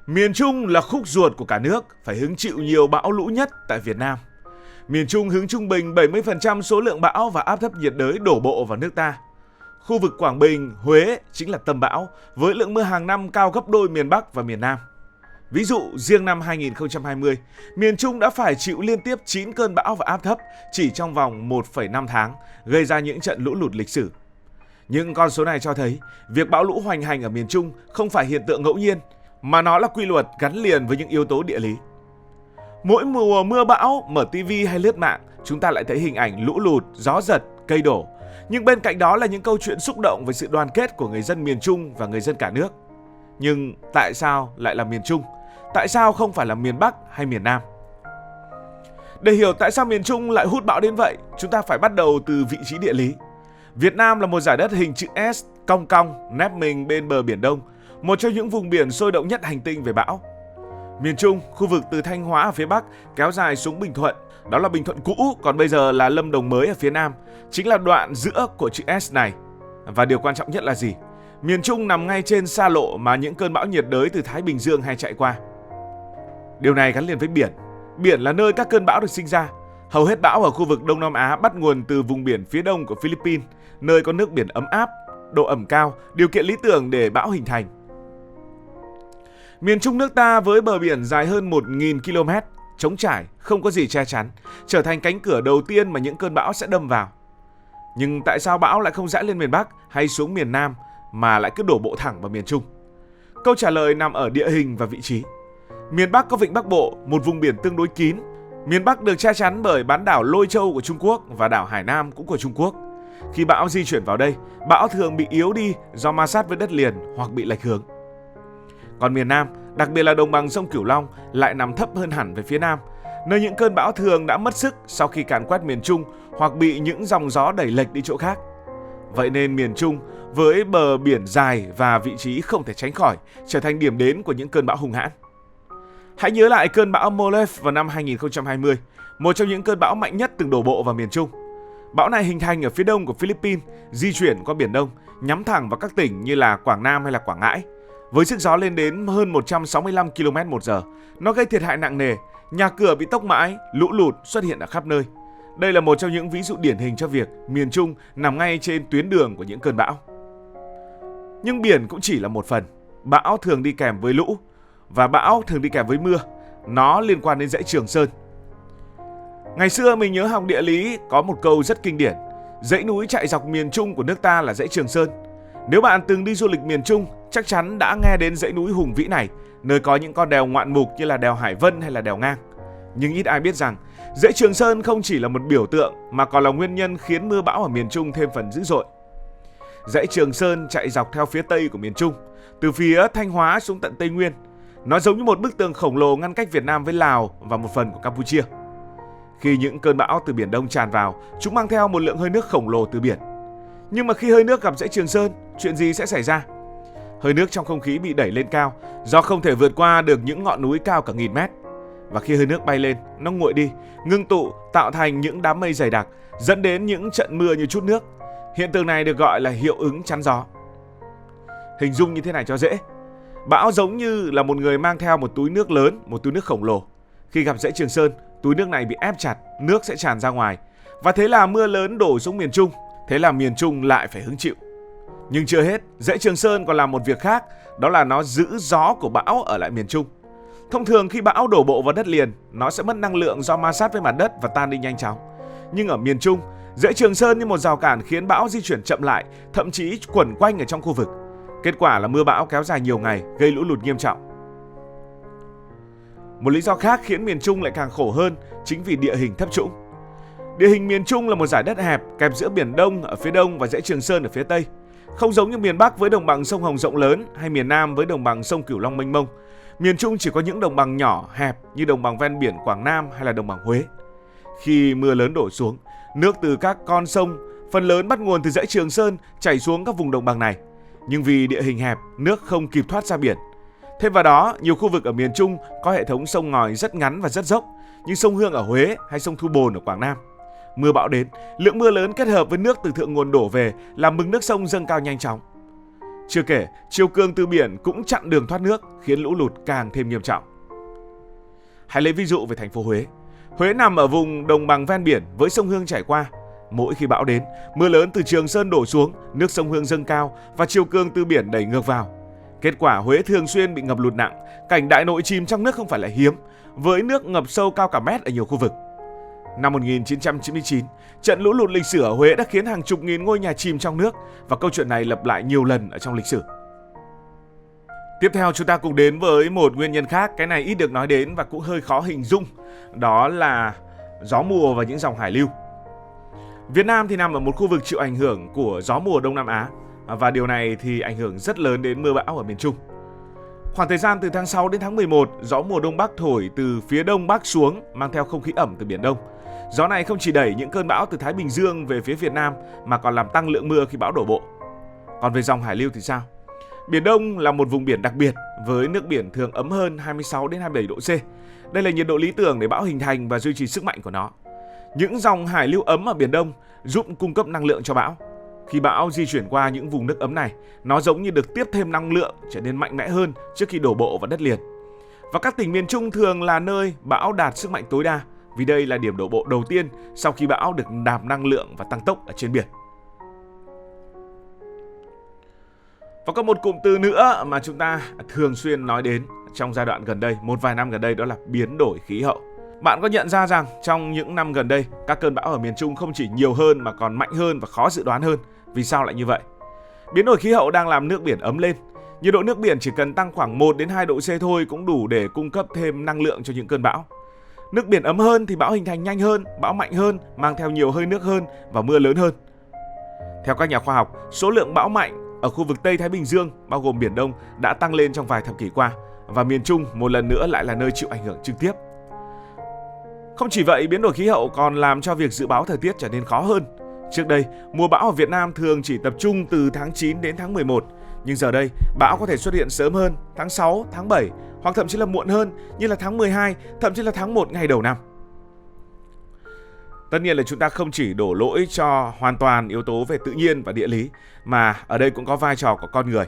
Miền Trung là khúc ruột của cả nước, phải hứng chịu nhiều bão lũ nhất tại Việt Nam. Miền Trung hứng trung bình 70% số lượng bão và áp thấp nhiệt đới đổ bộ vào nước ta. Khu vực Quảng Bình, Huế chính là tâm bão, với lượng mưa hàng năm cao gấp đôi miền Bắc và miền Nam. Ví dụ, riêng năm 2020, miền Trung đã phải chịu liên tiếp 9 cơn bão và áp thấp chỉ trong vòng 1,5 tháng, gây ra những trận lũ lụt lịch sử. Những con số này cho thấy, việc bão lũ hoành hành ở miền Trung không phải hiện tượng ngẫu nhiên, mà nó là quy luật gắn liền với những yếu tố địa lý. Mỗi mùa mưa bão, mở TV hay lướt mạng, chúng ta lại thấy hình ảnh lũ lụt, gió giật, cây đổ. Nhưng bên cạnh đó là những câu chuyện xúc động về sự đoàn kết của người dân miền Trung và người dân cả nước. Nhưng tại sao lại là miền Trung? Tại sao không phải là miền Bắc hay miền Nam? Để hiểu tại sao miền Trung lại hút bão đến vậy, chúng ta phải bắt đầu từ vị trí địa lý. Việt Nam là một giải đất hình chữ S, cong cong, nép mình bên bờ Biển Đông, một trong những vùng biển sôi động nhất hành tinh về bão. Miền Trung, khu vực từ Thanh Hóa ở phía Bắc kéo dài xuống Bình Thuận, đó là Bình Thuận cũ, còn bây giờ là Lâm Đồng mới ở phía Nam, chính là đoạn giữa của chữ S này. Và điều quan trọng nhất là gì? Miền Trung nằm ngay trên xa lộ mà những cơn bão nhiệt đới từ Thái Bình Dương hay chạy qua. Điều này gắn liền với biển. Biển là nơi các cơn bão được sinh ra. Hầu hết bão ở khu vực Đông Nam Á bắt nguồn từ vùng biển phía đông của Philippines, nơi có nước biển ấm áp, độ ẩm cao, điều kiện lý tưởng để bão hình thành. Miền Trung nước ta với bờ biển dài hơn 1.000 km, trống trải, không có gì che chắn, trở thành cánh cửa đầu tiên mà những cơn bão sẽ đâm vào. Nhưng tại sao bão lại không rẽ lên miền Bắc hay xuống miền Nam mà lại cứ đổ bộ thẳng vào miền Trung? Câu trả lời nằm ở địa hình và vị trí. Miền Bắc có vịnh Bắc Bộ, một vùng biển tương đối kín. Miền Bắc được che chắn bởi bán đảo Lôi Châu của Trung Quốc và đảo Hải Nam cũng của Trung Quốc. Khi bão di chuyển vào đây, bão thường bị yếu đi do ma sát với đất liền hoặc bị lệch hướng. Còn miền Nam, đặc biệt là đồng bằng sông Cửu Long, lại nằm thấp hơn hẳn về phía Nam, nơi những cơn bão thường đã mất sức sau khi càn quét miền Trung hoặc bị những dòng gió đẩy lệch đi chỗ khác. Vậy nên miền Trung, với bờ biển dài và vị trí không thể tránh khỏi, trở thành điểm đến của những cơn bão hung hãn. Hãy nhớ lại cơn bão Molave vào năm 2020, một trong những cơn bão mạnh nhất từng đổ bộ vào miền Trung. Bão này hình thành ở phía đông của Philippines, di chuyển qua Biển Đông, nhắm thẳng vào các tỉnh như là Quảng Nam hay là Quảng Ngãi. Với sức gió lên đến hơn 165 km/h, nó gây thiệt hại nặng nề, nhà cửa bị tốc mái, lũ lụt xuất hiện ở khắp nơi. Đây là một trong những ví dụ điển hình cho việc miền Trung nằm ngay trên tuyến đường của những cơn bão. Nhưng biển cũng chỉ là một phần. Bão thường đi kèm với lũ và bão thường đi kèm với mưa. Nó liên quan đến dãy Trường Sơn. Ngày xưa mình nhớ học địa lý có một câu rất kinh điển: dãy núi chạy dọc miền Trung của nước ta là dãy Trường Sơn. Nếu bạn từng đi du lịch miền Trung, chắc chắn đã nghe đến dãy núi hùng vĩ này, nơi có những con đèo ngoạn mục như là đèo Hải Vân hay là đèo Ngang. Nhưng ít ai biết rằng, dãy Trường Sơn không chỉ là một biểu tượng mà còn là nguyên nhân khiến mưa bão ở miền Trung thêm phần dữ dội. Dãy Trường Sơn chạy dọc theo phía tây của miền Trung, từ phía Thanh Hóa xuống tận Tây Nguyên. Nó giống như một bức tường khổng lồ ngăn cách Việt Nam với Lào và một phần của Campuchia. Khi những cơn bão từ Biển Đông tràn vào, chúng mang theo một lượng hơi nước khổng lồ từ biển. Nhưng mà khi hơi nước gặp dãy Trường Sơn, chuyện gì sẽ xảy ra? Hơi nước trong không khí bị đẩy lên cao do không thể vượt qua được những ngọn núi cao cả 1000 mét. Và khi hơi nước bay lên, nó nguội đi, ngưng tụ, tạo thành những đám mây dày đặc, dẫn đến những trận mưa như trút nước. Hiện tượng này được gọi là hiệu ứng chắn gió. Hình dung như thế này cho dễ. Bão giống như là một người mang theo một túi nước lớn, một túi nước khổng lồ. Khi gặp dãy Trường Sơn, túi nước này bị ép chặt, nước sẽ tràn ra ngoài. Và thế là mưa lớn đổ xuống miền Trung. Thế là miền Trung lại phải hứng chịu. Nhưng chưa hết, dãy Trường Sơn còn làm một việc khác, đó là nó giữ gió của bão ở lại miền Trung. Thông thường khi bão đổ bộ vào đất liền, nó sẽ mất năng lượng do ma sát với mặt đất và tan đi nhanh chóng. Nhưng ở miền Trung, dãy Trường Sơn như một rào cản khiến bão di chuyển chậm lại, thậm chí quẩn quanh ở trong khu vực. Kết quả là mưa bão kéo dài nhiều ngày, gây lũ lụt nghiêm trọng. Một lý do khác khiến miền Trung lại càng khổ hơn chính vì địa hình thấp trũng. Địa hình miền Trung là một dải đất hẹp kẹp giữa Biển Đông ở phía đông và dãy Trường Sơn ở phía tây. Không giống như miền Bắc với đồng bằng sông Hồng rộng lớn hay miền Nam với đồng bằng sông Cửu Long mênh mông. Miền Trung chỉ có những đồng bằng nhỏ, hẹp như đồng bằng ven biển Quảng Nam hay là đồng bằng Huế. Khi mưa lớn đổ xuống, nước từ các con sông phần lớn bắt nguồn từ dãy Trường Sơn chảy xuống các vùng đồng bằng này. Nhưng vì địa hình hẹp, nước không kịp thoát ra biển. Thêm vào đó, nhiều khu vực ở miền Trung có hệ thống sông ngòi rất ngắn và rất dốc, như sông Hương ở Huế hay sông Thu Bồn ở Quảng Nam. Mưa bão đến, lượng mưa lớn kết hợp với nước từ thượng nguồn đổ về làm mực nước sông dâng cao nhanh chóng. Chưa kể, chiều cường từ biển cũng chặn đường thoát nước, khiến lũ lụt càng thêm nghiêm trọng. Hãy lấy ví dụ về thành phố Huế. Huế nằm ở vùng đồng bằng ven biển với sông Hương chảy qua. Mỗi khi bão đến, mưa lớn từ Trường Sơn đổ xuống, nước sông Hương dâng cao và chiều cường từ biển đẩy ngược vào. Kết quả Huế thường xuyên bị ngập lụt nặng, cảnh đại nội chìm trong nước không phải là hiếm, với nước ngập sâu cao cả mét ở nhiều khu vực. Năm 1999, trận lũ lụt lịch sử ở Huế đã khiến hàng chục nghìn ngôi nhà chìm trong nước và câu chuyện này lặp lại nhiều lần ở trong lịch sử. Tiếp theo chúng ta cùng đến với một nguyên nhân khác, cái này ít được nói đến và cũng hơi khó hình dung, đó là gió mùa và những dòng hải lưu. Việt Nam thì nằm ở một khu vực chịu ảnh hưởng của gió mùa Đông Nam Á và điều này thì ảnh hưởng rất lớn đến mưa bão ở miền Trung. Khoảng thời gian từ tháng 6 đến tháng 11, gió mùa Đông Bắc thổi từ phía Đông Bắc xuống mang theo không khí ẩm từ Biển Đông. Gió này không chỉ đẩy những cơn bão từ Thái Bình Dương về phía Việt Nam mà còn làm tăng lượng mưa khi bão đổ bộ. Còn về dòng hải lưu thì sao? Biển Đông là một vùng biển đặc biệt với nước biển thường ấm hơn 26 đến 27 độ C. Đây là nhiệt độ lý tưởng để bão hình thành và duy trì sức mạnh của nó. Những dòng hải lưu ấm ở Biển Đông giúp cung cấp năng lượng cho bão. Khi bão di chuyển qua những vùng nước ấm này, nó giống như được tiếp thêm năng lượng, trở nên mạnh mẽ hơn trước khi đổ bộ vào đất liền. Và các tỉnh miền Trung thường là nơi bão đạt sức mạnh tối đa, vì đây là điểm đổ bộ đầu tiên sau khi bão được nạp năng lượng và tăng tốc ở trên biển. Và có một cụm từ nữa mà chúng ta thường xuyên nói đến trong giai đoạn gần đây, một vài năm gần đây, đó là biến đổi khí hậu. Bạn có nhận ra rằng trong những năm gần đây, các cơn bão ở miền Trung không chỉ nhiều hơn mà còn mạnh hơn và khó dự đoán hơn. Vì sao lại như vậy? Biến đổi khí hậu đang làm nước biển ấm lên. Nhiệt độ nước biển chỉ cần tăng khoảng 1 đến 2 độ C thôi cũng đủ để cung cấp thêm năng lượng cho những cơn bão. Nước biển ấm hơn thì bão hình thành nhanh hơn, bão mạnh hơn, mang theo nhiều hơi nước hơn và mưa lớn hơn. Theo các nhà khoa học, số lượng bão mạnh ở khu vực Tây Thái Bình Dương, bao gồm Biển Đông, đã tăng lên trong vài thập kỷ qua và miền Trung một lần nữa lại là nơi chịu ảnh hưởng trực tiếp. Không chỉ vậy, biến đổi khí hậu còn làm cho việc dự báo thời tiết trở nên khó hơn. Trước đây, mùa bão ở Việt Nam thường chỉ tập trung từ tháng 9 đến tháng 11, nhưng giờ đây, bão có thể xuất hiện sớm hơn, tháng 6, tháng 7 hoặc thậm chí là muộn hơn như là tháng 12, thậm chí là tháng 1 ngày đầu năm. Tất nhiên là chúng ta không chỉ đổ lỗi cho hoàn toàn yếu tố về tự nhiên và địa lý, mà ở đây cũng có vai trò của con người.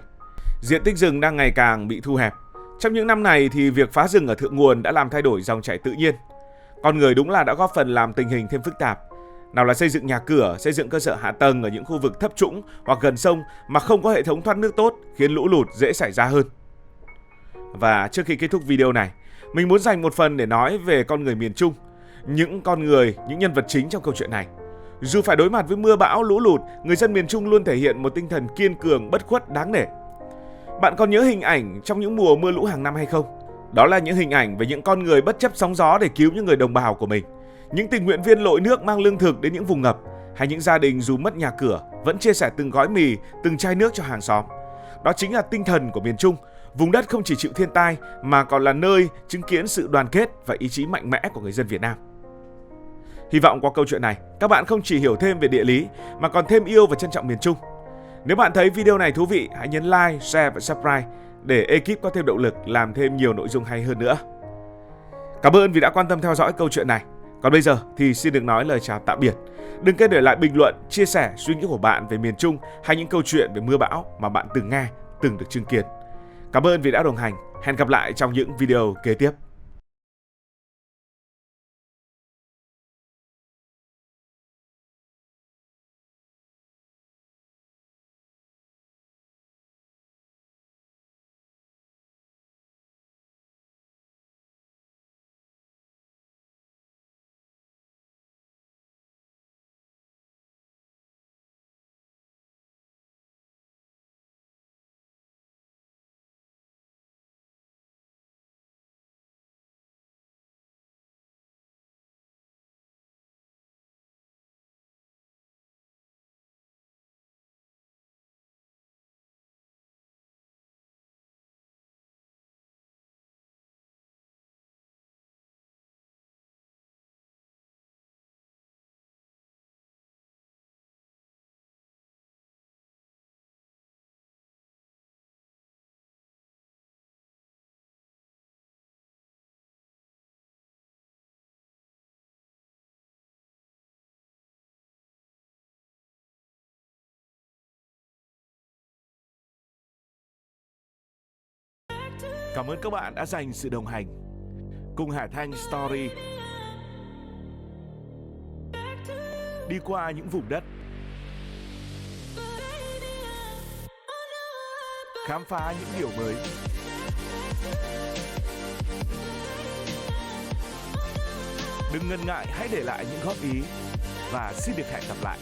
Diện tích rừng đang ngày càng bị thu hẹp. Trong những năm này thì việc phá rừng ở thượng nguồn đã làm thay đổi dòng chảy tự nhiên. Con người đúng là đã góp phần làm tình hình thêm phức tạp. Nào là xây dựng nhà cửa, xây dựng cơ sở hạ tầng ở những khu vực thấp trũng hoặc gần sông mà không có hệ thống thoát nước tốt, khiến lũ lụt dễ xảy ra hơn. Và trước khi kết thúc video này, mình muốn dành một phần để nói về con người miền Trung. Những con người, những nhân vật chính trong câu chuyện này. Dù phải đối mặt với mưa bão, lũ lụt, người dân miền Trung luôn thể hiện một tinh thần kiên cường, bất khuất, đáng nể. Bạn còn nhớ hình ảnh trong những mùa mưa lũ hàng năm hay không? Đó là những hình ảnh về những con người bất chấp sóng gió để cứu những người đồng bào của mình. Những tình nguyện viên lội nước mang lương thực đến những vùng ngập, hay những gia đình dù mất nhà cửa vẫn chia sẻ từng gói mì, từng chai nước cho hàng xóm. Đó chính là tinh thần của miền Trung. Vùng đất không chỉ chịu thiên tai mà còn là nơi chứng kiến sự đoàn kết và ý chí mạnh mẽ của người dân Việt Nam. Hy vọng qua câu chuyện này, các bạn không chỉ hiểu thêm về địa lý mà còn thêm yêu và trân trọng miền Trung. Nếu bạn thấy video này thú vị, hãy nhấn like, share và subscribe để ekip có thêm động lực làm thêm nhiều nội dung hay hơn nữa. Cảm ơn vì đã quan tâm theo dõi câu chuyện này. Còn bây giờ thì xin được nói lời chào tạm biệt. Đừng quên để lại bình luận, chia sẻ suy nghĩ của bạn về miền Trung hay những câu chuyện về mưa bão mà bạn từng nghe, từng được chứng kiến. Cảm ơn vì đã đồng hành. Hẹn gặp lại trong những video kế tiếp. Cảm ơn các bạn đã dành sự đồng hành. Cùng Hải Thanh Story đi qua những vùng đất, khám phá những điều mới. Đừng ngần ngại, hãy để lại những góp ý và xin được hẹn gặp lại.